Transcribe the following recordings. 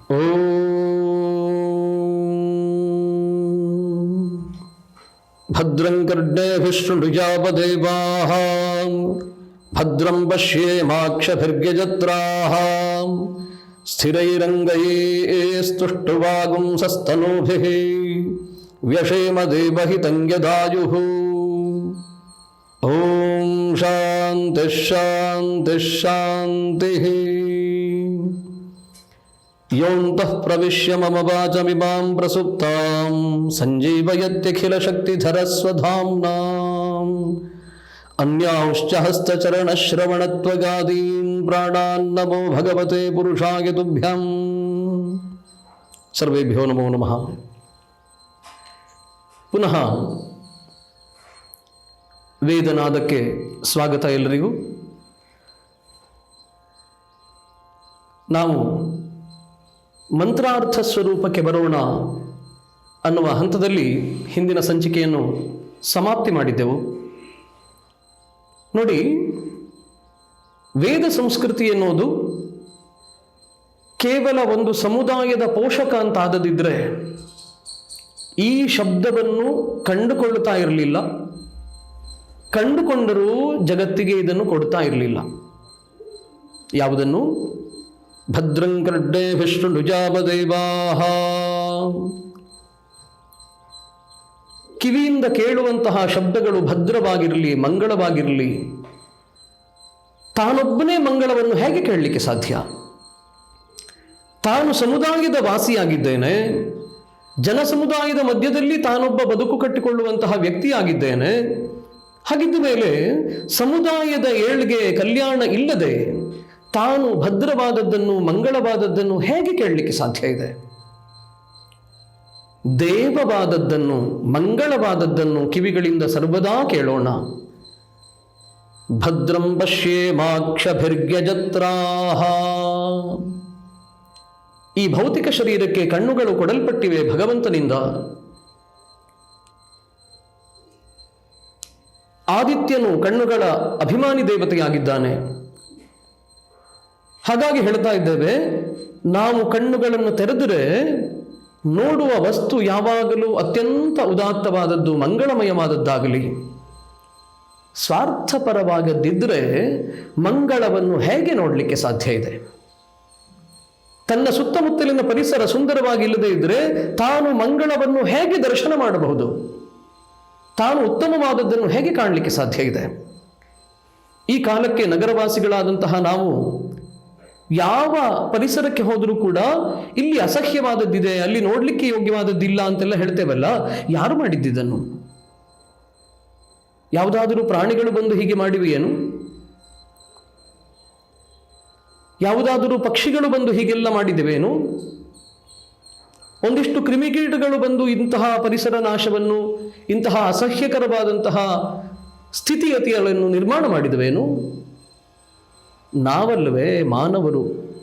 ಓಂ ಭದ್ರಂ ಕರ್ಣೇಭಿಃ ಶೃಣುಯಾಮದೇವಾಃ ಭದ್ರಂ ಪಶ್ಯೇಮಾಕ್ಷಭಿರ್ಯಜತ್ರಾಃ ಸ್ಥಿರೈರಂಗೈಸ್ತುಷ್ಟುವಾಗುಂಸಸ್ತನೂಭಿಃ ವ್ಯಶೇಮ ದೇವಹಿತಂ ಯದಾಯುಃ. ಓಂ ಶಾಂತಿಃ ಶಾಂತಿಃ ಶಾಂತಿಃ. ಯೋಂತಃ ಪ್ರವಿಶ್ಯ ಮಮ ವಾಚಮಿಮಾಂ ಪ್ರಸುಪ್ತಾಂ ಸಂಜೀವಯತ್ಯಖಿಲಶಕ್ತಿಧರಸ್ವಧಾಮ್ನಾಂ ಅನ್ಯಾಂಶ್ಚ ಹಸ್ತಚರಣಶ್ರವಣತ್ವಗಾದೀನ್ ಪ್ರಾಣಾನ್ ನಮೋ ಭಗವತೆ ಪುರುಷಾಯ ತುಭ್ಯಂ. ಸರ್ವೇಭ್ಯೋ ನಮೋ ನಮಃ. ಪುನಃ ವೇದನಾದಕ್ಕೆ ಸ್ವಾಗತ ಎಲ್ಲರಿಗೂ. ನಾವು ಮಂತ್ರಾರ್ಥ ಸ್ವರೂಪಕ್ಕೆ ಬರೋಣ ಅನ್ನುವ ಹಂತದಲ್ಲಿ ಹಿಂದಿನ ಸಂಚಿಕೆಯನ್ನು ಸಮಾಪ್ತಿ ಮಾಡಿದ್ದೆವು. ನೋಡಿ, ವೇದ ಸಂಸ್ಕೃತಿ ಎನ್ನುವುದು ಕೇವಲ ಒಂದು ಸಮುದಾಯದ ಪೋಷಕ ಅಂತಾದದಿದ್ದರೆ ಈ ಶಬ್ದವನ್ನು ಕಂಡುಕೊಳ್ಳುತ್ತಾ ಇರಲಿಲ್ಲ, ಕಂಡುಕೊಂಡರೂ ಜಗತ್ತಿಗೆ ಇದನ್ನು ಕೊಡ್ತಾ ಇರಲಿಲ್ಲ. ಯಾವುದನ್ನು? ಭದ್ರಂ ಕರ್ಣೇಭಿಃ ಶೃಣುಯಾಮದೇವಾಃ. ಕಿವಿಯಿಂದ ಕೇಳುವಂತಹ ಶಬ್ದಗಳು ಭದ್ರವಾಗಿರಲಿ, ಮಂಗಳವಾಗಿರಲಿ. ತಾನೊಬ್ಬನೇ ಮಂಗಳವನ್ನು ಹೇಗೆ ಕೇಳಲಿಕ್ಕೆ ಸಾಧ್ಯ? ತಾನು ಸಮುದಾಯದ ವಾಸಿಯಾಗಿದ್ದೇನೆ, ಜನ ಸಮುದಾಯದ ಮಧ್ಯದಲ್ಲಿ ತಾನೊಬ್ಬ ಬದುಕು ಕಟ್ಟಿಕೊಳ್ಳುವಂತಹ ವ್ಯಕ್ತಿಯಾಗಿದ್ದೇನೆ. ಹಾಗಿದ್ದ ಮೇಲೆ ಸಮುದಾಯದ ಏಳ್ಗೆ, ಕಲ್ಯಾಣ ಇಲ್ಲದೆ ತಾನು ಭದ್ರವಾದದ್ದನ್ನು, ಮಂಗಳವಾದದ್ದನ್ನು ಹೇಗೆ ಕೇಳಲಿಕ್ಕೆ ಸಾಧ್ಯ ಇದೆ? ದೇವವಾದದ್ದನ್ನು, ಮಂಗಳವಾದದ್ದನ್ನು ಕಿವಿಗಳಿಂದ ಸರ್ವದಾ ಕೇಳೋಣ. ಭದ್ರಂ ಪಶ್ಯೇಮಾಕ್ಷಭಿರ್ಯಜತ್ರಾಃ. ಈ ಭೌತಿಕ ಶರೀರಕ್ಕೆ ಕಣ್ಣುಗಳು ಕೊಡಲ್ಪಟ್ಟಿವೆ ಭಗವಂತನಿಂದ. ಆದಿತ್ಯನು ಕಣ್ಣುಗಳ ಅಭಿಮಾನಿ ದೇವತೆಯಾಗಿದ್ದಾನೆ. ಹಾಗಾಗಿ ಹೇಳ್ತಾ ಇದ್ದೇವೆ, ನಾವು ಕಣ್ಣುಗಳನ್ನು ತೆರೆದರೆ ನೋಡುವ ವಸ್ತು ಯಾವಾಗಲೂ ಅತ್ಯಂತ ಉದಾತ್ತವಾದದ್ದು, ಮಂಗಳಮಯವಾದದ್ದಾಗಲಿ. ಸ್ವಾರ್ಥಪರವಾಗದಿದ್ದರೆ ಮಂಗಳವನ್ನು ಹೇಗೆ ನೋಡಲಿಕ್ಕೆ ಸಾಧ್ಯ ಇದೆ? ತನ್ನ ಸುತ್ತಮುತ್ತಲಿನ ಪರಿಸರ ಸುಂದರವಾಗಿ ಇಲ್ಲದೆ ಇದ್ದರೆ ತಾನು ಮಂಗಳವನ್ನು ಹೇಗೆ ದರ್ಶನ ಮಾಡಬಹುದು? ತಾನು ಉತ್ತಮವಾದದ್ದನ್ನು ಹೇಗೆ ಕಾಣಲಿಕ್ಕೆ ಸಾಧ್ಯ ಇದೆ? ಈ ಕಾಲಕ್ಕೆ ನಗರವಾಸಿಗಳಾದಂತಹ ನಾವು ಯಾವ ಪರಿಸರಕ್ಕೆ ಹೋದರೂ ಕೂಡ ಇಲ್ಲಿ ಅಸಹ್ಯವಾದದ್ದಿದೆ, ಅಲ್ಲಿ ನೋಡಲಿಕ್ಕೆ ಯೋಗ್ಯವಾದದ್ದಿಲ್ಲ ಅಂತೆಲ್ಲ ಹೇಳ್ತೇವಲ್ಲ. ಯಾರು ಮಾಡಿದ್ದಿದ್ದನ್ನು? ಯಾವುದಾದರೂ ಪ್ರಾಣಿಗಳು ಬಂದು ಹೀಗೆ ಮಾಡಿವೆಯೇನು? ಯಾವುದಾದರೂ ಪಕ್ಷಿಗಳು ಬಂದು ಹೀಗೆಲ್ಲ ಮಾಡಿದೆವೇನು? ಒಂದಿಷ್ಟು ಕ್ರಿಮಿಕೀಟಗಳು ಬಂದು ಇಂತಹ ಪರಿಸರ ನಾಶವನ್ನು, ಇಂತಹ ಅಸಹ್ಯಕರವಾದಂತಹ ಸ್ಥಿತಿಗತಿಗಳನ್ನು ನಿರ್ಮಾಣ ಮಾಡಿದವೇನು? ನಾವಲ್ಲವೇ ಮಾನವರು.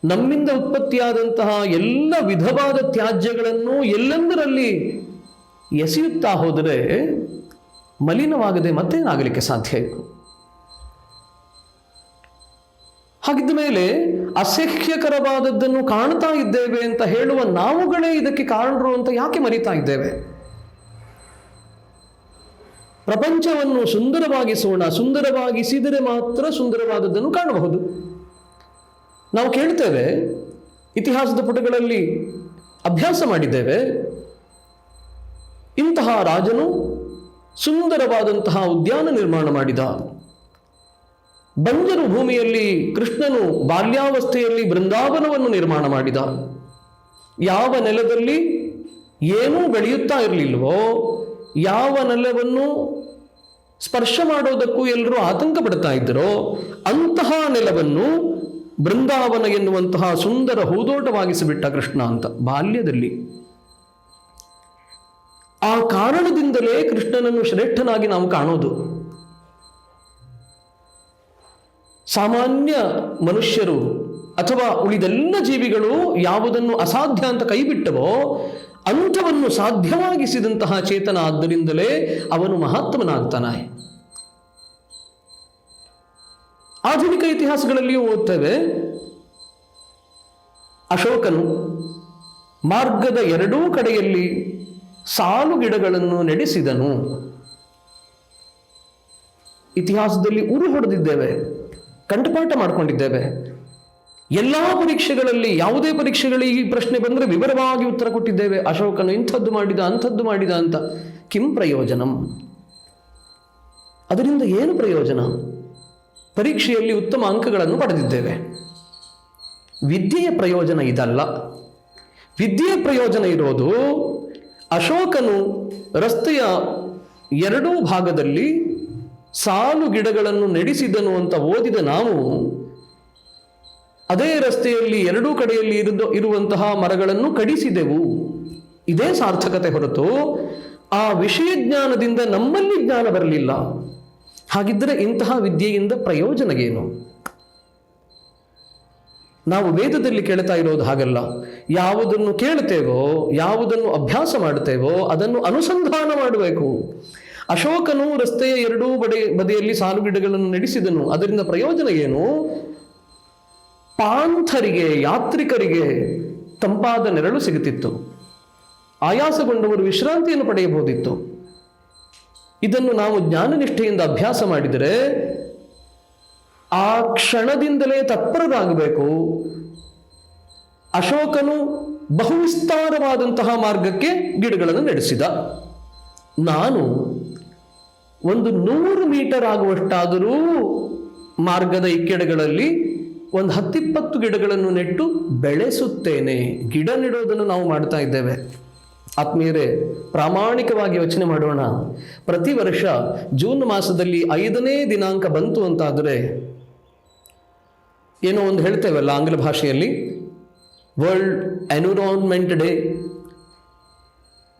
ನಮ್ಮಿಂದ ಉತ್ಪತ್ತಿಯಾದಂತಹ ಎಲ್ಲ ವಿಧವಾದ ತ್ಯಾಜ್ಯಗಳನ್ನು ಎಲ್ಲೆಂದರಲ್ಲಿ ಎಸೆಯುತ್ತಾ ಹೋದರೆ ಮಲಿನವಾಗದೆ ಮತ್ತೇನಾಗಲಿಕ್ಕೆ ಸಾಧ್ಯ ಇದೆ? ಹಾಗಿದ್ದ ಮೇಲೆ ಅಸಹ್ಯಕರವಾದದ್ದನ್ನು ಕಾಣ್ತಾ ಇದ್ದೇವೆ ಅಂತ ಹೇಳುವ ನಾವುಗಳೇ ಇದಕ್ಕೆ ಕಾರಣರು ಅಂತ ಯಾಕೆ ಮರಿತಾ ಇದ್ದೇವೆ? ಪ್ರಪಂಚವನ್ನು ಸುಂದರವಾಗಿಸೋಣ. ಸುಂದರವಾಗಿಸಿದರೆ ಮಾತ್ರ ಸುಂದರವಾದದ್ದನ್ನು ಕಾಣಬಹುದು. ನಾವು ಕೇಳ್ತೇವೆ, ಇತಿಹಾಸದ ಪುಟಗಳಲ್ಲಿ ಅಭ್ಯಾಸ ಮಾಡಿದ್ದೇವೆ. ಇಂತಹ ರಾಜನು ಸುಂದರವಾದಂತಹ ಉದ್ಯಾನ ನಿರ್ಮಾಣ ಮಾಡಿದ. ಬಂಜರು ಭೂಮಿಯಲ್ಲಿ ಕೃಷ್ಣನು ಬಾಲ್ಯಾವಸ್ಥೆಯಲ್ಲಿ ಬೃಂದಾವನವನ್ನು ನಿರ್ಮಾಣ ಮಾಡಿದ. ಯಾವ ನೆಲದಲ್ಲಿ ಏನೂ ಬೆಳೆಯುತ್ತಾ ಇರಲಿಲ್ವೋ, ಯಾವ ನೆಲವನ್ನು ಸ್ಪರ್ಶ ಮಾಡೋದಕ್ಕೂ ಎಲ್ಲರೂ ಆತಂಕ ಪಡ್ತಾ ಇದ್ದರೋ ಅಂತಹ ನೆಲವನ್ನು ಬೃಂದಾವನ ಎನ್ನುವಂತಹ ಸುಂದರ ಹೂದೋಟವಾಗಿಸಿಬಿಟ್ಟ ಕೃಷ್ಣ ಅಂತ ಬಾಲ್ಯದಲ್ಲಿ. ಆ ಕಾರಣದಿಂದಲೇ ಕೃಷ್ಣನನ್ನು ಶ್ರೇಷ್ಠನಾಗಿ ನಾವು ಕಾಣೋದು. ಸಾಮಾನ್ಯ ಮನುಷ್ಯರು ಅಥವಾ ಉಳಿದೆಲ್ಲ ಜೀವಿಗಳು ಯಾವುದನ್ನು ಅಸಾಧ್ಯ ಅಂತ ಕೈಬಿಟ್ಟವೋ ಅಂಥವನ್ನು ಸಾಧ್ಯವಾಗಿಸಿದಂತಹ ಚೇತನ. ಆದ್ದರಿಂದಲೇ ಅವನು ಮಹಾತ್ಮನಾಗ್ತಾನೆ. ಆಧುನಿಕ ಇತಿಹಾಸಗಳಲ್ಲಿಯೂ ಓದ್ತೇವೆ, ಅಶೋಕನು ಮಾರ್ಗದ ಎರಡೂ ಕಡೆಯಲ್ಲಿ ಸಾಲು ಗಿಡಗಳನ್ನು ನೆಡೆಸಿದನು. ಇತಿಹಾಸದಲ್ಲಿ ಉರು ಹೊಡೆದಿದ್ದೇವೆ, ಕಂಠಪಾಠ ಮಾಡಿಕೊಂಡಿದ್ದೇವೆ. ಎಲ್ಲ ಪರೀಕ್ಷೆಗಳಲ್ಲಿ, ಯಾವುದೇ ಪರೀಕ್ಷೆಗಳಿಗೆ ಈ ಪ್ರಶ್ನೆ ಬಂದರೆ ವಿವರವಾಗಿ ಉತ್ತರ ಕೊಟ್ಟಿದ್ದೇವೆ. ಅಶೋಕನು ಇಂಥದ್ದು ಮಾಡಿದ, ಅಂಥದ್ದು ಮಾಡಿದ ಅಂತ. ಕಿಂ ಪ್ರಯೋಜನಂ? ಅದರಿಂದ ಏನು ಪ್ರಯೋಜನ? ಪರೀಕ್ಷೆಯಲ್ಲಿ ಉತ್ತಮ ಅಂಕಗಳನ್ನು ಪಡೆದಿದ್ದೇವೆ. ವಿದ್ಯೆಯ ಪ್ರಯೋಜನ ಇದಲ್ಲ. ವಿದ್ಯೆಯ ಪ್ರಯೋಜನ ಇರೋದು ಅಶೋಕನು ರಸ್ತೆಯ ಎರಡೂ ಭಾಗದಲ್ಲಿ ಸಾಲು ಗಿಡಗಳನ್ನು ನೆಡೆಸಿದನು ಅಂತ ಓದಿದ ನಾವು ಅದೇ ರಸ್ತೆಯಲ್ಲಿ ಎರಡೂ ಕಡೆಯಲ್ಲಿ ಇರುವಂತಹ ಮರಗಳನ್ನು ಕಡಿಸಿದೆವು. ಇದೇ ಸಾರ್ಥಕತೆ ಹೊರತು ಆ ವಿಷಯ ಜ್ಞಾನದಿಂದ ನಮ್ಮಲ್ಲಿ ಜ್ಞಾನ ಬರಲಿಲ್ಲ. ಹಾಗಿದ್ದರೆ ಇಂತಹ ವಿದ್ಯೆಯಿಂದ ಪ್ರಯೋಜನ ಏನು? ನಾವು ವೇದದಲ್ಲಿ ಕೇಳ್ತಾ ಇರೋದು ಹಾಗಲ್ಲ. ಯಾವುದನ್ನು ಕೇಳ್ತೇವೋ, ಯಾವುದನ್ನು ಅಭ್ಯಾಸ ಮಾಡ್ತೇವೋ ಅದನ್ನು ಅನುಸಂಧಾನ ಮಾಡಬೇಕು. ಅಶೋಕನು ರಸ್ತೆಯ ಎರಡೂ ಬದಿಯಲ್ಲಿ ಸಾಲು ಗಿಡಗಳನ್ನು ನೆಡೆಸಿದನು. ಅದರಿಂದ ಪ್ರಯೋಜನ ಏನು? ಪಾಂಥರಿಗೆ, ಯಾತ್ರಿಕರಿಗೆ ತಂಪಾದ ನೆರಳು ಸಿಗುತ್ತಿತ್ತು. ಆಯಾಸಗೊಂಡವರು ವಿಶ್ರಾಂತಿಯನ್ನು ಪಡೆಯಬಹುದಿತ್ತು. ಇದನ್ನು ನಾವು ಜ್ಞಾನನಿಷ್ಠೆಯಿಂದ ಅಭ್ಯಾಸ ಮಾಡಿದರೆ ಆ ಕ್ಷಣದಿಂದಲೇ ತತ್ಪರರಾಗಬೇಕು. ಅಶೋಕನು ಬಹುವಿಸ್ತಾರವಾದಂತಹ ಮಾರ್ಗಕ್ಕೆ ಗಿಡಗಳನ್ನು ನಡೆಸಿದ. ನಾನು ಒಂದು 100 ಮೀಟರ್ ಆಗುವಷ್ಟಾದರೂ ಮಾರ್ಗದ ಇಕ್ಕೆಡೆಗಳಲ್ಲಿ ಒಂದು 10-20 ಗಿಡಗಳನ್ನು ನೆಟ್ಟು ಬೆಳೆಸುತ್ತೇನೆ. ಗಿಡ ನೆಡೋದನ್ನು ನಾವು ಮಾಡ್ತಾ ಇದ್ದೇವೆ. ಆತ್ಮೀಯರೇ, ಪ್ರಾಮಾಣಿಕವಾಗಿ ಯೋಚನೆ ಮಾಡೋಣ. ಪ್ರತಿ ವರ್ಷ ಜೂನ್ ಮಾಸದಲ್ಲಿ 5ನೇ ದಿನಾಂಕ ಬಂತು ಅಂತಾದರೆ ಏನೋ ಒಂದು ಹೇಳ್ತೇವಲ್ಲ ಆಂಗ್ಲ ಭಾಷೆಯಲ್ಲಿ, ವರ್ಲ್ಡ್ ಎನ್ವಿರಾನ್ಮೆಂಟ್ ಡೇ,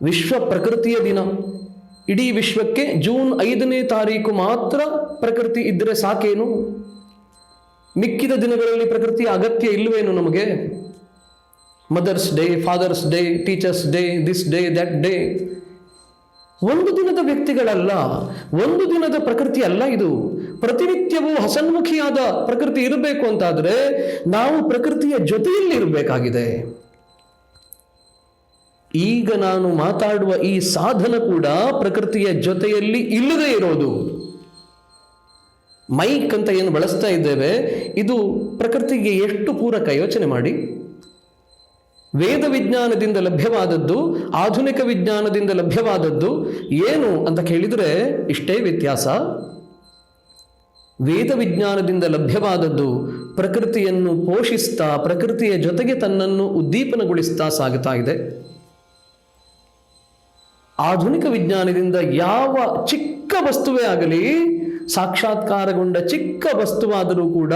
ವಿಶ್ವ ಪ್ರಕೃತಿಯ ದಿನ. ಇಡೀ ವಿಶ್ವಕ್ಕೆ ಜೂನ್ 5ನೇ ತಾರೀಕು ಮಾತ್ರ ಪ್ರಕೃತಿ ಇದ್ದರೆ ಸಾಕೇನು? ಮಿಕ್ಕಿದ ದಿನಗಳಲ್ಲಿ ಪ್ರಕೃತಿಯ ಅಗತ್ಯ ಇಲ್ಲವೇನು ನಮಗೆ? Mother's day, father's day, teacher's day, this day, that day. ಒಂದು ದಿನದ ವ್ಯಕ್ತಿಗಳಲ್ಲ, ಒಂದು ದಿನದ ಪ್ರಕೃತಿ ಅಲ್ಲ ಇದು. ಪ್ರತಿನಿತ್ಯವೂ ಹಸನ್ಮುಖಿಯಾದ ಪ್ರಕೃತಿ ಇರಬೇಕು ಅಂತಾದರೆ ನಾವು ಪ್ರಕೃತಿಯ ಜೊತೆಯಲ್ಲಿ ಇರಬೇಕಾಗಿದೆ. ಈಗ ನಾನು ಮಾತಾಡುವ ಈ ಸಾಧನ ಕೂಡ ಪ್ರಕೃತಿಯ ಜೊತೆಯಲ್ಲಿ ಇಲ್ಲದೆ ಇರೋದು. ಮೈಕ್ ಅಂತ ಏನು ಬಳಸ್ತಾ ಇದ್ದೇವೆ, ಇದು ಪ್ರಕೃತಿಗೆ ಎಷ್ಟು ಪೂರಕ ಯೋಚನೆ ಮಾಡಿ. ವೇದ ವಿಜ್ಞಾನದಿಂದ ಲಭ್ಯವಾದದ್ದು, ಆಧುನಿಕ ವಿಜ್ಞಾನದಿಂದ ಲಭ್ಯವಾದದ್ದು ಏನು ಅಂತ ಕೇಳಿದರೆ ಇಷ್ಟೇ ವ್ಯತ್ಯಾಸ. ವೇದ ವಿಜ್ಞಾನದಿಂದ ಲಭ್ಯವಾದದ್ದು ಪ್ರಕೃತಿಯನ್ನು ಪೋಷಿಸ್ತಾ, ಪ್ರಕೃತಿಯ ಜೊತೆಗೆ ತನ್ನನ್ನು ಉದ್ದೀಪನಗೊಳಿಸ್ತಾ ಸಾಗುತ್ತಾ ಇದೆ. ಆಧುನಿಕ ವಿಜ್ಞಾನದಿಂದ ಯಾವ ಚಿಕ್ಕ ವಸ್ತುವೇ ಆಗಲಿ, ಸಾಕ್ಷಾತ್ಕಾರಗೊಂಡ ಚಿಕ್ಕ ವಸ್ತುವಾದರೂ ಕೂಡ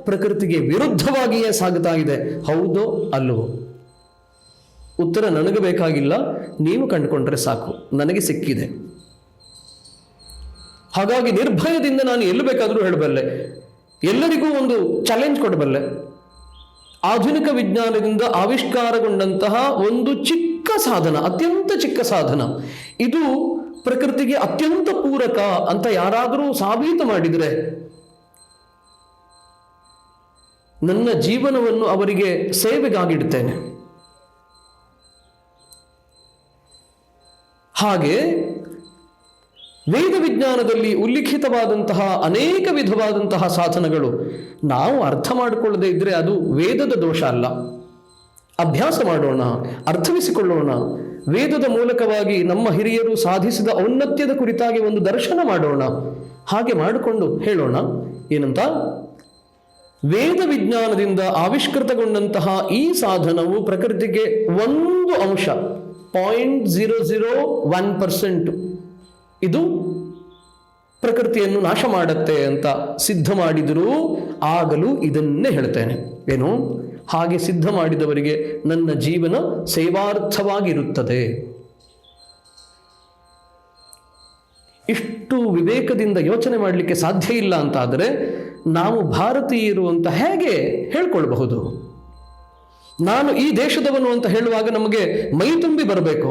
ಪ್ರಕೃತಿಗೆ ವಿರುದ್ಧವಾಗಿಯೇ ಸಾಗುತ್ತಾ ಇದೆ. ಹೌದೋ ಅಲ್ಲವೋ? ಉತ್ತರ ನನಗೆ ಬೇಕಾಗಿಲ್ಲ, ನೀವು ಕಂಡುಕೊಂಡ್ರೆ ಸಾಕು, ನನಗೆ ಸಿಕ್ಕಿದೆ. ಹಾಗಾಗಿ ನಿರ್ಭಯದಿಂದ ನಾನು ಎಲ್ಲಿ ಬೇಕಾದರೂ ಹೇಳಬಲ್ಲೆ, ಎಲ್ಲರಿಗೂ ಒಂದು ಚಾಲೆಂಜ್ ಕೊಡಬಲ್ಲೆ. ಆಧುನಿಕ ವಿಜ್ಞಾನದಿಂದ ಆವಿಷ್ಕಾರಗೊಂಡಂತಹ ಒಂದು ಚಿಕ್ಕ ಸಾಧನ, ಅತ್ಯಂತ ಚಿಕ್ಕ ಸಾಧನ, ಇದು ಪ್ರಕೃತಿಗೆ ಅತ್ಯಂತ ಪೂರಕ ಅಂತ ಯಾರಾದರೂ ಸಾಬೀತು ಮಾಡಿದರೆ ನನ್ನ ಜೀವನವನ್ನು ಅವರಿಗೆ ಸೇವೆಗಾಗಿಡ್ತೇನೆ. ಹಾಗೆ ವೇದ ವಿಜ್ಞಾನದಲ್ಲಿ ಉಲ್ಲಿಖಿತವಾದಂತಹ ಅನೇಕ ವಿಧವಾದಂತಹ ಸಾಧನಗಳು ನಾವು ಅರ್ಥ ಮಾಡಿಕೊಳ್ಳದೆ ಇದ್ದರೆ ಅದು ವೇದದ ದೋಷ ಅಲ್ಲ. ಅಭ್ಯಾಸ ಮಾಡೋಣ, ಅರ್ಥವಿಸಿಕೊಳ್ಳೋಣ. ವೇದದ ಮೂಲಕವಾಗಿ ನಮ್ಮ ಹಿರಿಯರು ಸಾಧಿಸಿದ ಔನ್ನತ್ಯದ ಕುರಿತಾಗಿ ಒಂದು ದರ್ಶನ ಮಾಡೋಣ. ಹಾಗೆ ಮಾಡಿಕೊಂಡು ಹೇಳೋಣ ಏನಂತ, ವೇದ ವಿಜ್ಞಾನದಿಂದ ಆವಿಷ್ಕೃತಗೊಂಡಂತಹ ಈ ಸಾಧನವು ಪ್ರಕೃತಿಗೆ ಒಂದು ಅಂಶ 0.001% ಇದು ಪ್ರಕೃತಿಯನ್ನು ನಾಶ ಮಾಡುತ್ತೆ ಅಂತ ಸಿದ್ಧ ಮಾಡಿದರೂ ಆಗಲೂ ಇದನ್ನೇ ಹೇಳ್ತೇನೆ. ಏನು? ಹಾಗೆ ಸಿದ್ಧ ಮಾಡಿದವರಿಗೆ ನನ್ನ ಜೀವನ ಸೇವಾರ್ಥವಾಗಿರುತ್ತದೆ. ಇಷ್ಟು ವಿವೇಕದಿಂದ ಯೋಚನೆ ಮಾಡಲಿಕ್ಕೆ ಸಾಧ್ಯ ಇಲ್ಲ ಅಂತಾದರೆ ನಾವು ಭಾರತೀಯರು ಅಂತ ಹೇಗೆ ಹೇಳ್ಕೊಳ್ಬಹುದು? ನಾನು ಈ ದೇಶದವನು ಅಂತ ಹೇಳುವಾಗ ನಮಗೆ ಮೈ ತುಂಬಿ ಬರಬೇಕು.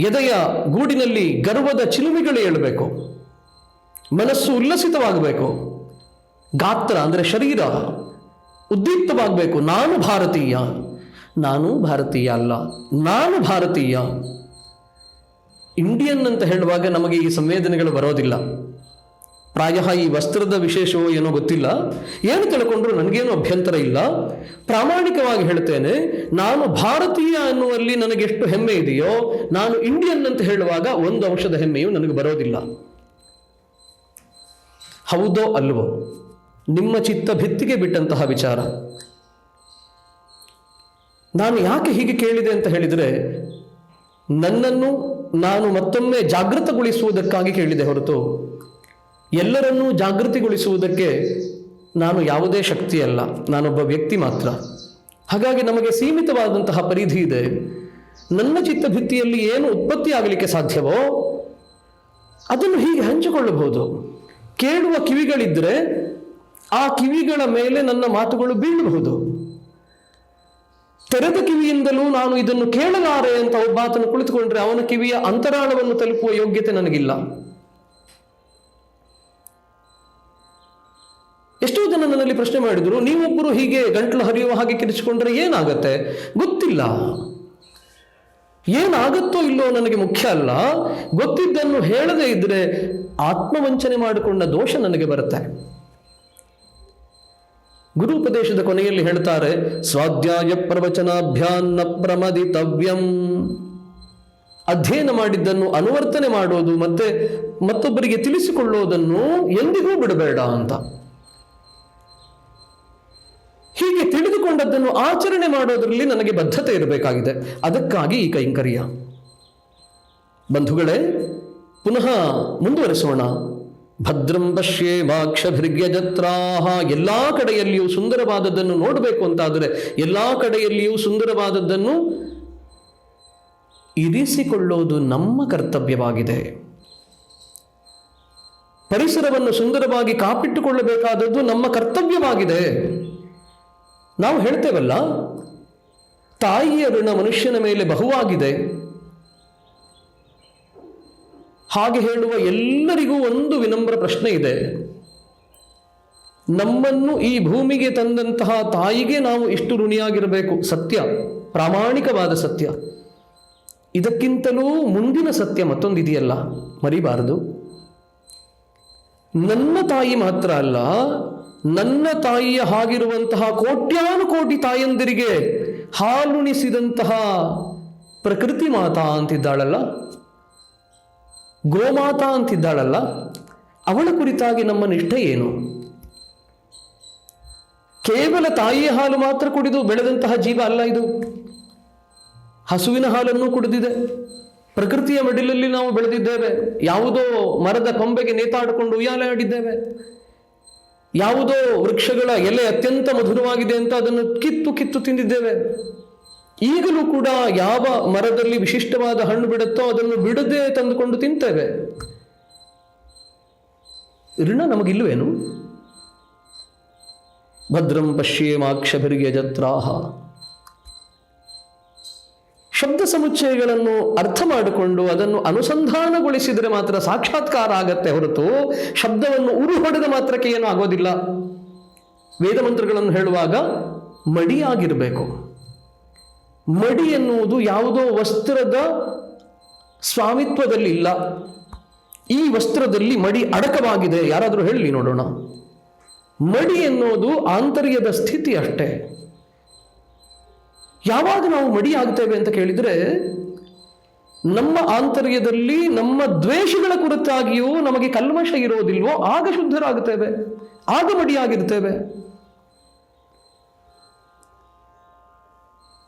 ಎದೆಯ ಗೂಡಿನಲ್ಲಿ ಗರ್ವದ ಚಿಲುಮೆಗಳು ಏಳಬೇಕು. ಮನಸ್ಸು ಉಲ್ಲಸಿತವಾಗಬೇಕು. ಗಾತ್ರ ಅಂದರೆ ಶರೀರ ಉದ್ದೀಪ್ತವಾಗಬೇಕು. ನಾನು ಭಾರತೀಯ, ನಾನು ಭಾರತೀಯ ಅಲ್ಲ, ನಾನು ಭಾರತೀಯ. ಇಂಡಿಯನ್ ಅಂತ ಹೇಳುವಾಗ ನಮಗೆ ಈ ಸಂವೇದನೆಗಳು ಬರೋದಿಲ್ಲ. ಪ್ರಾಯ ಈ ವಸ್ತ್ರದ ವಿಶೇಷವೋ ಏನೋ ಗೊತ್ತಿಲ್ಲ, ಏನು ತಿಳ್ಕೊಂಡ್ರು ನನಗೇನು ಅಭ್ಯಂತರ ಇಲ್ಲ. ಪ್ರಾಮಾಣಿಕವಾಗಿ ಹೇಳ್ತೇನೆ, ನಾನು ಭಾರತೀಯ ಅನ್ನುವಲ್ಲಿ ನನಗೆಷ್ಟು ಹೆಮ್ಮೆ ಇದೆಯೋ, ನಾನು ಇಂಡಿಯನ್ ಅಂತ ಹೇಳುವಾಗ ಒಂದು ಅಂಶದ ಹೆಮ್ಮೆಯು ನನಗೆ ಬರೋದಿಲ್ಲ. ಹೌದೋ ಅಲ್ವೋ, ನಿಮ್ಮ ಚಿತ್ತ ಭಿತ್ತಿಗೆ ಬಿಟ್ಟಂತಹ ವಿಚಾರ. ನಾನು ಯಾಕೆ ಹೀಗೆ ಕೇಳಿದೆ ಅಂತ ಹೇಳಿದರೆ, ನನ್ನನ್ನು ನಾನು ಮತ್ತೊಮ್ಮೆ ಜಾಗೃತಗೊಳಿಸುವುದಕ್ಕಾಗಿ ಕೇಳಿದೆ ಹೊರತು ಎಲ್ಲರನ್ನೂ ಜಾಗೃತಿಗೊಳಿಸುವುದಕ್ಕೆ ನಾನು ಯಾವುದೇ ಶಕ್ತಿ ಅಲ್ಲ, ನಾನೊಬ್ಬ ವ್ಯಕ್ತಿ ಮಾತ್ರ. ಹಾಗಾಗಿ ನಮಗೆ ಸೀಮಿತವಾದಂತಹ ಪರಿಧಿ ಇದೆ. ನನ್ನ ಚಿತ್ತಭಿತ್ತಿಯಲ್ಲಿ ಏನು ಉತ್ಪತ್ತಿ ಆಗಲಿಕ್ಕೆ ಸಾಧ್ಯವೋ ಅದನ್ನು ಹೀಗೆ ಹಂಚಿಕೊಳ್ಳಬಹುದು. ಕೇಳುವ ಕಿವಿಗಳಿದ್ದರೆ ಆ ಕಿವಿಗಳ ಮೇಲೆ ನನ್ನ ಮಾತುಗಳು ಬೀಳಬಹುದು. ತೆರೆದ ಕಿವಿಯಿಂದಲೂ ನಾನು ಇದನ್ನು ಕೇಳಲಾರೆ ಅಂತ ಒಬ್ಬಾತನು ಕುಳಿತುಕೊಂಡ್ರೆ ಅವನ ಕಿವಿಯ ಅಂತರಾಳವನ್ನು ತಲುಪುವ ಯೋಗ್ಯತೆ ನನಗಿಲ್ಲ. ಎಷ್ಟೋ ಜನ ನನ್ನಲ್ಲಿ ಪ್ರಶ್ನೆ ಮಾಡಿದ್ರು, ನೀವೊಬ್ಬರು ಹೀಗೆ ಗಂಟಲು ಹರಿಯುವ ಹಾಗೆ ಕಿರಿಚಿಕೊಂಡ್ರೆ ಏನಾಗತ್ತೆ? ಗೊತ್ತಿಲ್ಲ. ಏನಾಗತ್ತೋ ಇಲ್ಲೋ ನನಗೆ ಮುಖ್ಯ ಅಲ್ಲ. ಗೊತ್ತಿದ್ದನ್ನು ಹೇಳದೇ ಇದ್ರೆ ಆತ್ಮವಂಚನೆ ಮಾಡಿಕೊಂಡ ದೋಷ ನನಗೆ ಬರುತ್ತೆ. ಗುರು ಉಪದೇಶದ ಕೊನೆಯಲ್ಲಿ ಹೇಳ್ತಾರೆ, ಸ್ವಾಧ್ಯಾಯ ಪ್ರವಚನಾಭ್ಯಾನ್ನ ಪ್ರಮದಿತವ್ಯಂ. ಅಧ್ಯಯನ ಮಾಡಿದ್ದನ್ನು ಅನುವರ್ತನೆ ಮಾಡೋದು ಮತ್ತೆ ಮತ್ತೊಬ್ಬರಿಗೆ ತಿಳಿಸಿಕೊಳ್ಳೋದನ್ನು ಎಂದಿಗೂ ಬಿಡಬೇಡ ಅಂತ. ಹೀಗೆ ತಿಳಿದುಕೊಂಡದ್ದನ್ನು ಆಚರಣೆ ಮಾಡೋದರಲ್ಲಿ ನನಗೆ ಬದ್ಧತೆ ಇರಬೇಕಾಗಿದೆ. ಅದಕ್ಕಾಗಿ ಈ ಕೈಂಕರ್ಯ. ಬಂಧುಗಳೇ, ಪುನಃ ಮುಂದುವರಿಸೋಣ. ಭದ್ರಂ ಪಶ್ಯೇಮಾಕ್ಷಭಿರ್ಯಜತ್ರಾಹ. ಎಲ್ಲ ಕಡೆಯಲ್ಲಿಯೂ ಸುಂದರವಾದದ್ದನ್ನು ನೋಡಬೇಕು ಅಂತಾದರೆ ಎಲ್ಲ ಕಡೆಯಲ್ಲಿಯೂ ಸುಂದರವಾದದ್ದನ್ನು ಇರಿಸಿಕೊಳ್ಳೋದು ನಮ್ಮ ಕರ್ತವ್ಯವಾಗಿದೆ. ಪರಿಸರವನ್ನು ಸುಂದರವಾಗಿ ಕಾಪಿಟ್ಟುಕೊಳ್ಳಬೇಕಾದದ್ದು ನಮ್ಮ ಕರ್ತವ್ಯವಾಗಿದೆ. ನಾವು ಹೇಳ್ತೇವಲ್ಲ, ತಾಯಿಯ ಋಣ ಮನುಷ್ಯನ ಮೇಲೆ ಬಹುವಾಗಿದೆ. ಹಾಗೆ ಹೇಳುವ ಎಲ್ಲರಿಗೂ ಒಂದು ವಿನಮ್ರ ಪ್ರಶ್ನೆ ಇದೆ. ನಮ್ಮನ್ನು ಈ ಭೂಮಿಗೆ ತಂದಂತಹ ತಾಯಿಗೆ ನಾವು ಇಷ್ಟು ಋಣಿಯಾಗಿರಬೇಕು. ಸತ್ಯ, ಪ್ರಾಮಾಣಿಕವಾದ ಸತ್ಯ. ಇದಕ್ಕಿಂತಲೂ ಮುಂದಿನ ಸತ್ಯ ಮತ್ತೊಂದಿದೆಯಲ್ಲ, ಮರಿಬಾರದು. ನನ್ನ ತಾಯಿ ಮಾತ್ರ ಅಲ್ಲ, ನನ್ನ ತಾಯಿಯ ಹಾಗಿರುವಂತಹ ಕೋಟ್ಯಾನುಕೋಟಿ ತಾಯಂದಿರಿಗೆ ಹಾಲುಣಿಸಿದಂತಹ ಪ್ರಕೃತಿ ಮಾತಾ ಅಂತಿದ್ದಾಳಲ್ಲ, ಗೋಮಾತಾ ಅಂತಿದ್ದಾಳಲ್ಲ, ಅವಳ ಕುರಿತಾಗಿ ನಮ್ಮ ನಿಷ್ಠೆ ಏನು? ಕೇವಲ ತಾಯಿಯ ಹಾಲು ಮಾತ್ರ ಕುಡಿದು ಬೆಳೆದಂತಹ ಜೀವ ಅಲ್ಲ ಇದು. ಹಸುವಿನ ಹಾಲನ್ನು ಕುಡಿದಿದೆ. ಪ್ರಕೃತಿಯ ಮಡಿಲಲ್ಲಿ ನಾವು ಬೆಳೆದಿದ್ದೇವೆ. ಯಾವುದೋ ಮರದ ಕೊಂಬೆಗೆ ನೇತಾಡಿಕೊಂಡು ಉಯ್ಯಾಲೆ ಆಡಿದ್ದೇವೆ. ಯಾವುದೋ ವೃಕ್ಷಗಳ ಎಲೆ ಅತ್ಯಂತ ಮಧುರವಾಗಿದೆ ಅಂತ ಅದನ್ನು ಕಿತ್ತು ಕಿತ್ತು ತಿಂದಿದ್ದೇವೆ. ಈಗಲೂ ಕೂಡ ಯಾವ ಮರದಲ್ಲಿ ವಿಶಿಷ್ಟವಾದ ಹಣ್ಣು ಬಿಡುತ್ತೋ ಅದನ್ನು ಬಿಡದೆ ತಂದುಕೊಂಡು ತಿಂತೇವೆ. ಋಣ ನಮಗಿಲ್ವೇನು? ಭದ್ರಂ ಪಶ್ಯೇಮಾಕ್ಷಭಿರ್ಯಜತ್ರಾಹ. ಶಬ್ದ ಸಮುಚ್ಚಯಗಳನ್ನು ಅರ್ಥ ಮಾಡಿಕೊಂಡು ಅದನ್ನು ಅನುಸಂಧಾನಗೊಳಿಸಿದರೆ ಮಾತ್ರ ಸಾಕ್ಷಾತ್ಕಾರ ಆಗತ್ತೆ ಹೊರತು ಶಬ್ದವನ್ನು ಉರು ಹೊಡೆದ ಮಾತ್ರಕ್ಕೆ ಏನೂ ಆಗೋದಿಲ್ಲ. ವೇದ ಮಂತ್ರಗಳನ್ನು ಹೇಳುವಾಗ ಮಡಿಯಾಗಿರಬೇಕು. ಮಡಿ ಎನ್ನುವುದು ಯಾವುದೋ ವಸ್ತ್ರದ ಸ್ವಾಮಿತ್ವದಲ್ಲಿ ಇಲ್ಲ. ಈ ವಸ್ತ್ರದಲ್ಲಿ ಮಡಿ ಅಡಕವಾಗಿದೆ, ಯಾರಾದರೂ ಹೇಳಿ ನೋಡೋಣ. ಮಡಿ ಎನ್ನುವುದು ಆಂತರ್ಯದ ಸ್ಥಿತಿ ಅಷ್ಟೇ. ಯಾವಾಗ ನಾವು ಮಡಿಯಾಗ್ತೇವೆ ಅಂತ ಕೇಳಿದರೆ, ನಮ್ಮ ಆಂತರ್ಯದಲ್ಲಿ ನಮ್ಮ ದ್ವೇಷಗಳ ಕುರಿತಾಗಿಯೂ ನಮಗೆ ಕಲ್ಮಶ ಇರೋದಿಲ್ವೋ ಆಗ ಶುದ್ಧರಾಗುತ್ತೇವೆ, ಆಗ ಮಡಿಯಾಗಿರ್ತೇವೆ.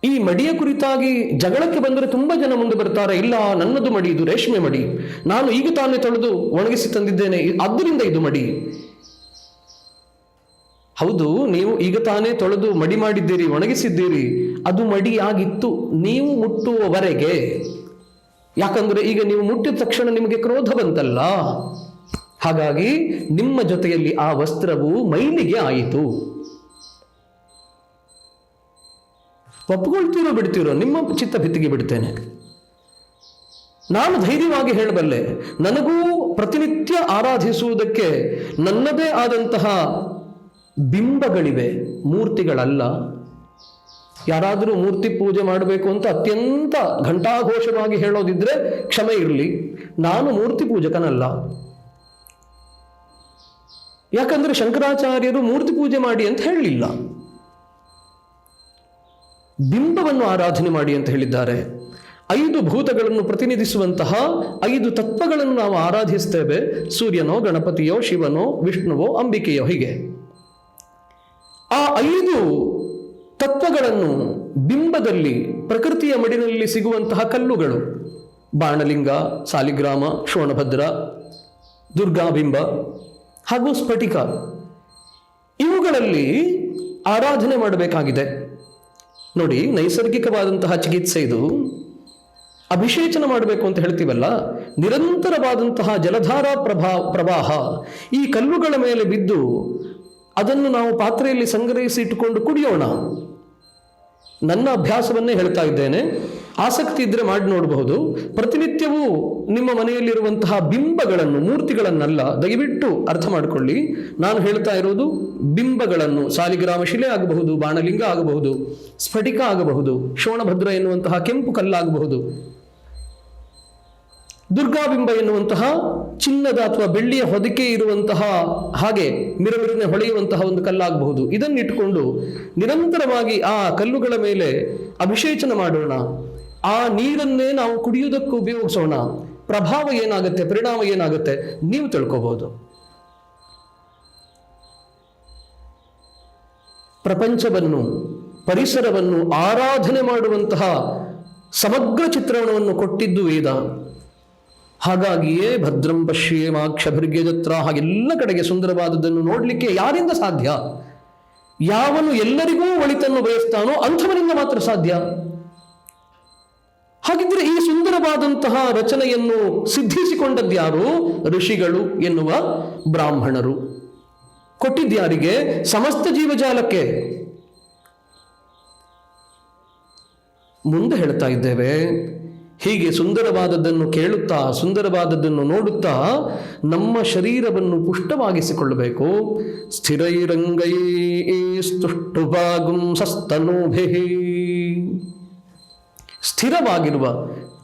ಈ ಮಡಿಯ ಕುರಿತಾಗಿ ಜಗಳಕ್ಕೆ ಬಂದರೆ ತುಂಬಾ ಜನ ಮುಂದೆ ಬರ್ತಾರೆ. ಇಲ್ಲ, ನನ್ನದು ಮಡಿ, ಇದು ರೇಷ್ಮೆ ಮಡಿ, ನಾನು ಈಗ ತಾನೇ ತೊಳೆದು ಒಣಗಿಸಿ ತಂದಿದ್ದೇನೆ, ಆದ್ದರಿಂದ ಇದು ಮಡಿ. ಹೌದು, ನೀವು ಈಗ ತಾನೇ ತೊಳೆದು ಮಡಿ ಮಾಡಿದ್ದೀರಿ, ಒಣಗಿಸಿದ್ದೀರಿ, ಅದು ಮಡಿಯಾಗಿತ್ತು ನೀವು ಮುಟ್ಟುವವರೆಗೆ. ಯಾಕಂದ್ರೆ ಈಗ ನೀವು ಮುಟ್ಟಿದ ತಕ್ಷಣ ನಿಮಗೆ ಕ್ರೋಧ ಬಂತಲ್ಲ, ಹಾಗಾಗಿ ನಿಮ್ಮ ಜೊತೆಯಲ್ಲಿ ಆ ವಸ್ತ್ರವು ಮೈಲಿಗೆ ಆಯಿತು. ಒಪ್ಕೊಳ್ತೀರೋ ಬಿಡ್ತೀರೋ, ನಿಮ್ಮ ಚಿತ್ತ ಭಿತ್ತಿಗೆ ಬಿಡ್ತೇನೆ. ನಾನು ಧೈರ್ಯವಾಗಿ ಹೇಳಬಲ್ಲೆ, ನನಗೂ ಪ್ರತಿನಿತ್ಯ ಆರಾಧಿಸುವುದಕ್ಕೆ ನನ್ನದೇ ಆದಂತಹ ಬಿಂಬಗಳಿವೆ, ಮೂರ್ತಿಗಳಲ್ಲ. ಯಾರಾದರೂ ಮೂರ್ತಿ ಪೂಜೆ ಮಾಡಬೇಕು ಅಂತ ಅತ್ಯಂತ ಘಂಟಾಘೋಷವಾಗಿ ಹೇಳೋದಿದ್ರೆ ಕ್ಷಮೆ ಇರಲಿ, ನಾನು ಮೂರ್ತಿ ಪೂಜಕನಲ್ಲ. ಯಾಕಂದ್ರೆ ಶಂಕರಾಚಾರ್ಯರು ಮೂರ್ತಿ ಪೂಜೆ ಮಾಡಿ ಅಂತ ಹೇಳಲಿಲ್ಲ, ಬಿಂಬವನ್ನು ಆರಾಧನೆ ಮಾಡಿ ಅಂತ ಹೇಳಿದ್ದಾರೆ. 5 ಭೂತಗಳನ್ನು ಪ್ರತಿನಿಧಿಸುವಂತಹ 5 ತತ್ವಗಳನ್ನು ನಾವು ಆರಾಧಿಸ್ತೇವೆ. ಸೂರ್ಯನೋ, ಗಣಪತಿಯೋ, ಶಿವನೋ, ವಿಷ್ಣುವೋ, ಅಂಬಿಕೆಯೋ, ಹೀಗೆ ಆ 5 ತತ್ವಗಳನ್ನು ಬಿಂಬದಲ್ಲಿ, ಪ್ರಕೃತಿಯ ಮಡಿನಲ್ಲಿ ಸಿಗುವಂತಹ ಕಲ್ಲುಗಳು, ಬಾಣಲಿಂಗ, ಸಾಲಿಗ್ರಾಮ, ಶೋಣಭದ್ರ, ದುರ್ಗಾಬಿಂಬ ಹಾಗೂ ಸ್ಫಟಿಕ, ಇವುಗಳಲ್ಲಿ ಆರಾಧನೆ ಮಾಡಬೇಕಾಗಿದೆ. ನೋಡಿ, ನೈಸರ್ಗಿಕವಾದಂತಹ ಚಿಕಿತ್ಸೆ ಇದು. ಅಭಿಷೇಚನ ಮಾಡಬೇಕು ಅಂತ ಹೇಳ್ತೀವಲ್ಲ, ನಿರಂತರವಾದಂತಹ ಜಲಧಾರಾ ಪ್ರವಾಹ ಈ ಕಲ್ಲುಗಳ ಮೇಲೆ ಬಿದ್ದು ಅದನ್ನು ನಾವು ಪಾತ್ರೆಯಲ್ಲಿ ಸಂಗ್ರಹಿಸಿ ಇಟ್ಟುಕೊಂಡು ಕುಡಿಯೋಣ. ನನ್ನ ಅಭ್ಯಾಸವನ್ನೇ ಹೇಳ್ತಾ ಇದ್ದೇನೆ, ಆಸಕ್ತಿ ಇದ್ರೆ ಮಾಡಿ ನೋಡಬಹುದು. ಪ್ರತಿನಿತ್ಯವೂ ನಿಮ್ಮ ಮನೆಯಲ್ಲಿರುವಂತಹ ಬಿಂಬಗಳನ್ನು, ಮೂರ್ತಿಗಳನ್ನಲ್ಲ, ದಯವಿಟ್ಟು ಅರ್ಥ ಮಾಡಿಕೊಳ್ಳಿ. ನಾನು ಹೇಳ್ತಾ ಇರೋದು ಬಿಂಬಗಳನ್ನು. ಸಾಲಿಗ್ರಾಮ ಶಿಲೆ ಆಗಬಹುದು, ಬಾಣಲಿಂಗ ಆಗಬಹುದು, ಸ್ಫಟಿಕ ಆಗಬಹುದು, ಶೋಣಭದ್ರ ಎನ್ನುವಂತಹ ಕೆಂಪು ಕಲ್ಲಾಗಬಹುದು, ದುರ್ಗಾಬಿಂಬ ಎನ್ನುವಂತಹ ಚಿನ್ನದ ಅಥವಾ ಬೆಳ್ಳಿಯ ಹೊದಿಕೆ ಇರುವಂತಹ, ಹಾಗೆ ಮಿರಮಿರನೆ ಹೊಳೆಯುವಂತಹ ಒಂದು ಕಲ್ಲಾಗಬಹುದು. ಇದನ್ನಿಟ್ಟುಕೊಂಡು ನಿರಂತರವಾಗಿ ಆ ಕಲ್ಲುಗಳ ಮೇಲೆ ಅಭಿಷೇಚನ ಮಾಡೋಣ. ಆ ನೀರನ್ನೇ ನಾವು ಕುಡಿಯುವುದಕ್ಕೂ ಉಪಯೋಗಿಸೋಣ. ಪ್ರಭಾವ ಏನಾಗುತ್ತೆ, ಪರಿಣಾಮ ಏನಾಗುತ್ತೆ ನೀವು ತಿಳ್ಕೋಬಹುದು. ಪ್ರಪಂಚವನ್ನು, ಪರಿಸರವನ್ನು ಆರಾಧನೆ ಮಾಡುವಂತಹ ಸಮಗ್ರ ಚಿತ್ರಣವನ್ನು ಕೊಟ್ಟಿದ್ದು ವೇದ. ಹಾಗಾಗಿಯೇ ಭದ್ರಂ ಪಶ್ಯೇಮಾಕ್ಷಭಿರ್ಯಜತ್ರ, ಹಾಗೆಲ್ಲ ಕಡೆಗೆ ಸುಂದರವಾದದ್ದನ್ನು ನೋಡಲಿಕ್ಕೆ ಯಾರಿಂದ ಸಾಧ್ಯ? ಯಾವನು ಎಲ್ಲರಿಗೂ ಒಳಿತನ್ನು ಬಯಸ್ತಾನೋ ಅಂಥವನಿಂದ ಮಾತ್ರ ಸಾಧ್ಯ. ಹಾಗಿದ್ರೆ ಈ ಸುಂದರವಾದಂತಹ ರಚನೆಯನ್ನು ಸಿದ್ಧಿಸಿಕೊಂಡದ್ಯಾರು? ಋಷಿಗಳು ಎನ್ನುವ ಬ್ರಾಹ್ಮಣರು. ಕೊಟ್ಟಿದ್ಯಾರಿಗೆ? ಸಮಸ್ತ ಜೀವಜಾಲಕ್ಕೆ. ಮುಂದೆ ಹೇಳ್ತಾ ಇದ್ದೇವೆ, ಹೀಗೆ ಸುಂದರವಾದದ್ದನ್ನು ಕೇಳುತ್ತಾ, ಸುಂದರವಾದದ್ದನ್ನು ನೋಡುತ್ತಾ ನಮ್ಮ ಶರೀರವನ್ನು ಪುಷ್ಟವಾಗಿಸಿಕೊಳ್ಳಬೇಕು. ಸ್ಥಿರೈರಂಗೈ ಸ್ತುಷ್ಟುಭಾಗುಂ ಸಸ್ತನೂಭಿ. ಸ್ಥಿರವಾಗಿರುವ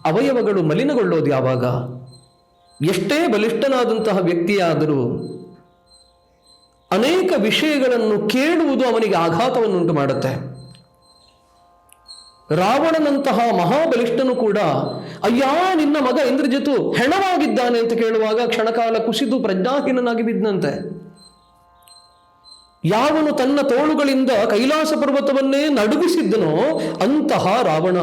ಅವಯವಗಳು ಮಲಿನಗೊಳ್ಳೋದು ಯಾವಾಗ? ಎಷ್ಟೇ ಬಲಿಷ್ಠನಾದಂತಹ ವ್ಯಕ್ತಿಯಾದರೂ ಅನೇಕ ವಿಷಯಗಳನ್ನು ಕೇಳುವುದು ಅವನಿಗೆ ಆಘಾತವನ್ನುಂಟು ಮಾಡುತ್ತೆ. ರಾವಣನಂತಹ ಮಹಾಬಲಿಷ್ಠನು ಕೂಡ ಅಯ್ಯ ನಿನ್ನ ಮಗ ಇಂದ್ರಜಿತು ಹೆಣವಾಗಿದ್ದಾನೆ ಅಂತ ಕೇಳುವಾಗ ಕ್ಷಣಕಾಲ ಕುಸಿದು ಪ್ರಜ್ಞಾಹೀನನಾಗಿ ಬಿದ್ದಂತೆ. ಯಾವನು ತನ್ನ ತೋಳುಗಳಿಂದ ಕೈಲಾಸ ಪರ್ವತವನ್ನೇ ನಡುಗಿಸಿದ್ದನೋ ಅಂತಹ ರಾವಣ,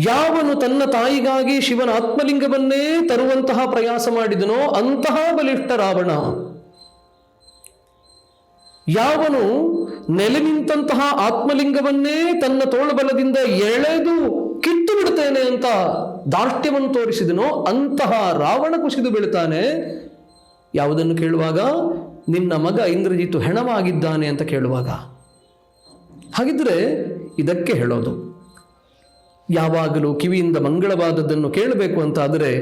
ಯಾವನು ತನ್ನ ತಾಯಿಗಾಗಿ ಶಿವನ ಆತ್ಮಲಿಂಗವನ್ನೇ ತರುವಂತಹ ಪ್ರಯಾಸ ಮಾಡಿದನೋ ಅಂತಹ ಬಲಿಷ್ಠ ರಾವಣ, ಯಾವನು ನೆಲೆ ನಿಂತಹ ಆತ್ಮಲಿಂಗವನ್ನೇ ತನ್ನ ತೋಳುಬಲದಿಂದ ಎಳೆದು ಕಿತ್ತು ಬಿಡುತ್ತೇನೆ ಅಂತ ದಾರ್ಢ್ಯವನ್ನು ತೋರಿಸಿದನೋ ಅಂತಹ ರಾವಣ ಕುಸಿದು ಬೀಳ್ತಾನೆ. ಯಾವುದನ್ನು ಕೇಳುವಾಗ? ನಿನ್ನ ಮಗ ಇಂದ್ರಜಿತು ಹೆಣವಾಗಿದ್ದಾನೆ ಅಂತ ಕೇಳುವಾಗ. ಹಾಗಿದ್ರೆ ಇದಕ್ಕೆ ಹೇಳೋದು, ಯಾವಾಗಲೂ ಕಿವಿಯಿಂದ ಮಂಗಳವಾದದ್ದನ್ನು ಕೇಳಬೇಕು ಅಂತ ಆದರೆ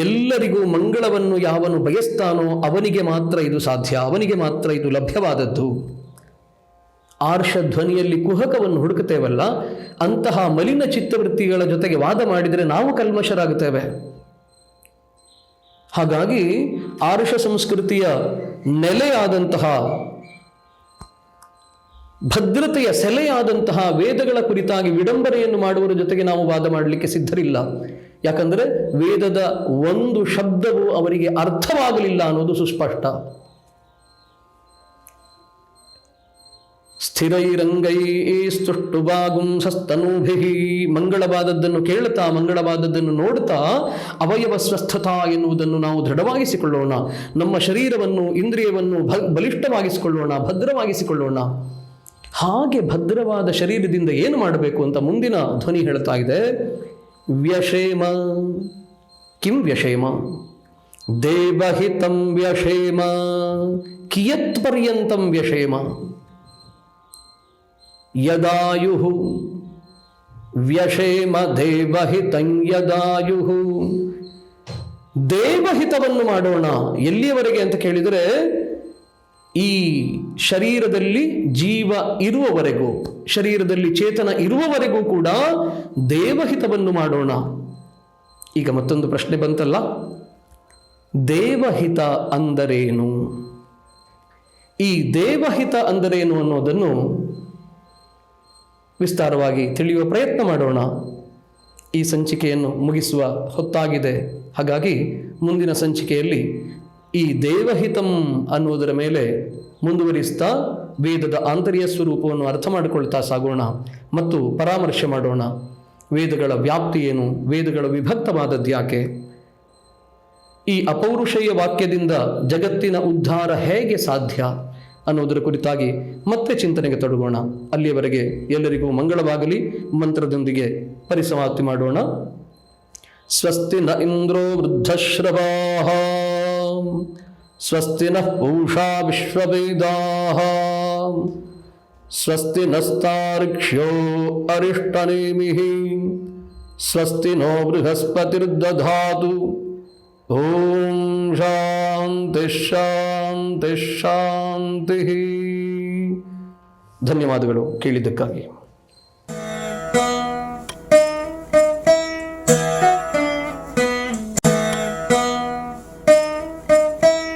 ಎಲ್ಲರಿಗೂ ಮಂಗಳವನ್ನು ಯಾವನು ಬಯಸ್ತಾನೋ ಅವನಿಗೆ ಮಾತ್ರ ಇದು ಸಾಧ್ಯ, ಅವನಿಗೆ ಮಾತ್ರ ಇದು ಲಭ್ಯವಾದದ್ದು. ಆರ್ಷ ಧ್ವನಿಯಲ್ಲಿ ಕುಹಕವನ್ನು ಹುಡುಕುತ್ತೇವಲ್ಲ, ಅಂತಹ ಮಲಿನ ಚಿತ್ತವೃತ್ತಿಗಳ ಜೊತೆಗೆ ವಾದ ಮಾಡಿದರೆ ನಾವು ಕಲ್ಮಶರಾಗುತ್ತೇವೆ. ಹಾಗಾಗಿ ಆರ್ಷ ಸಂಸ್ಕೃತಿಯ ನೆಲೆಯಾದಂತಹ, ಭದ್ರತೆಯ ಸೆಲೆಯಾದಂತಹ ವೇದಗಳ ಕುರಿತಾಗಿ ವಿಡಂಬನೆಯನ್ನು ಮಾಡುವರ ಜೊತೆಗೆ ನಾವು ವಾದ ಮಾಡಲಿಕ್ಕೆ ಸಿದ್ಧರಿಲ್ಲ. ಯಾಕಂದರೆ ವೇದದ ಒಂದು ಶಬ್ದವು ಅವರಿಗೆ ಅರ್ಥವಾಗಲಿಲ್ಲ ಅನ್ನೋದು ಸುಸ್ಪಷ್ಟ. ಸ್ಥಿರೈರಂಗೈ ಸ್ತುಷ್ಟುಭಾಗುಂ ಸಸ್ತನೂಭಿ. ಮಂಗಳವಾದದ್ದನ್ನು ಕೇಳುತ್ತಾ, ಮಂಗಳವಾದದ್ದನ್ನು ನೋಡುತ್ತಾ ಅವಯವ ಸ್ವಸ್ಥತಾ ಎನ್ನುವುದನ್ನು ನಾವು ದೃಢವಾಗಿಸಿಕೊಳ್ಳೋಣ. ನಮ್ಮ ಶರೀರವನ್ನು, ಇಂದ್ರಿಯವನ್ನು ಬಲಿಷ್ಠವಾಗಿಸಿಕೊಳ್ಳೋಣ, ಭದ್ರವಾಗಿಸಿಕೊಳ್ಳೋಣ. ಹಾಗೆ ಭದ್ರವಾದ ಶರೀರದಿಂದ ಏನು ಮಾಡಬೇಕು ಅಂತ ಮುಂದಿನ ಧ್ವನಿ ಹೇಳ್ತಾ ಇದೆ. ವ್ಯಷೇಮ. ಕಿಂ ವ್ಯಷೇಮ? ದೇವಹಿತಂ ವ್ಯಷೇಮ. ಕಿಯತ್ ಪರ್ಯಂತಂ ವ್ಯಷೇಮ? ಯದಾಯುಃ ವ್ಯಷೇಮ ದೇವಹಿತಂ ಯದಾಯುಃ. ದೇವಹಿತವನ್ನು ಮಾಡೋಣ. ಎಲ್ಲಿಯವರೆಗೆ ಅಂತ ಕೇಳಿದರೆ ಈ ಶರೀರದಲ್ಲಿ ಜೀವ ಇರುವವರೆಗೂ, ಶರೀರದಲ್ಲಿ ಚೇತನ ಇರುವವರೆಗೂ ಕೂಡ ದೇವಹಿತವನ್ನು ಮಾಡೋಣ. ಈಗ ಮತ್ತೊಂದು ಪ್ರಶ್ನೆ ಬಂತಲ್ಲ, ದೇವಹಿತ ಅಂದರೇನು? ಈ ದೇವಹಿತ ಅಂದರೇನು ಅನ್ನೋದನ್ನು ವಿಸ್ತಾರವಾಗಿ ತಿಳಿಯುವ ಪ್ರಯತ್ನ ಮಾಡೋಣ. ಈ ಸಂಚಿಕೆಯನ್ನು ಮುಗಿಸುವ ಹೊತ್ತಾಗಿದೆ. ಹಾಗಾಗಿ ಮುಂದಿನ ಸಂಚಿಕೆಯಲ್ಲಿ ಈ ದೇವಹಿತಂ ಅನ್ನುವುದರ ಮೇಲೆ ಮುಂದುವರಿಸ್ತಾ ವೇದದ ಆಂತರ್ಯ ಸ್ವರೂಪವನ್ನು ಅರ್ಥ ಮಾಡಿಕೊಳ್ತಾ ಸಾಗೋಣ ಮತ್ತು ಪರಾಮರ್ಶೆ ಮಾಡೋಣ. ವೇದಗಳ ವ್ಯಾಪ್ತಿ ಏನು, ವೇದಗಳ ವಿಭಕ್ತವಾದದ್ದು ಯಾಕೆ, ಈ ಅಪೌರುಷೇಯ ವಾಕ್ಯದಿಂದ ಜಗತ್ತಿನ ಉದ್ಧಾರ ಹೇಗೆ ಸಾಧ್ಯ ಅನ್ನೋದರ ಕುರಿತಾಗಿ ಮತ್ತೆ ಚಿಂತನೆಗೆ ತೊಡಗೋಣ. ಅಲ್ಲಿಯವರೆಗೆ ಎಲ್ಲರಿಗೂ ಮಂಗಳವಾಗಲಿ. ಮಂತ್ರದೊಂದಿಗೆ ಪರಿಸಮಾಪ್ತಿ ಮಾಡೋಣ. ಸ್ವಸ್ತಿ ನ ಇಂದ್ರೋ ವೃದ್ಧಶ್ರವಾಃ, ಸ್ವಸ್ತಿ ನಃ ಪೂಷಾ ವಿಶ್ವವೇದಾಃ, ಸ್ವಸ್ತಿ ನಸ್ತಾರ್ಕ್ಷ್ಯೋ ಅರಿಷ್ಟನೇಮಿಃ, ಸ್ವಸ್ತಿ ನೋ ಬೃಹಸ್ಪತಿರ್ದಧಾತು. ಓಂ ಶಾಂತಿ ಶಾಂತಿ ಶಾಂತಿ. ಧನ್ಯವಾದಗಳು ಕೇಳಿದ್ದಕ್ಕಾಗಿ.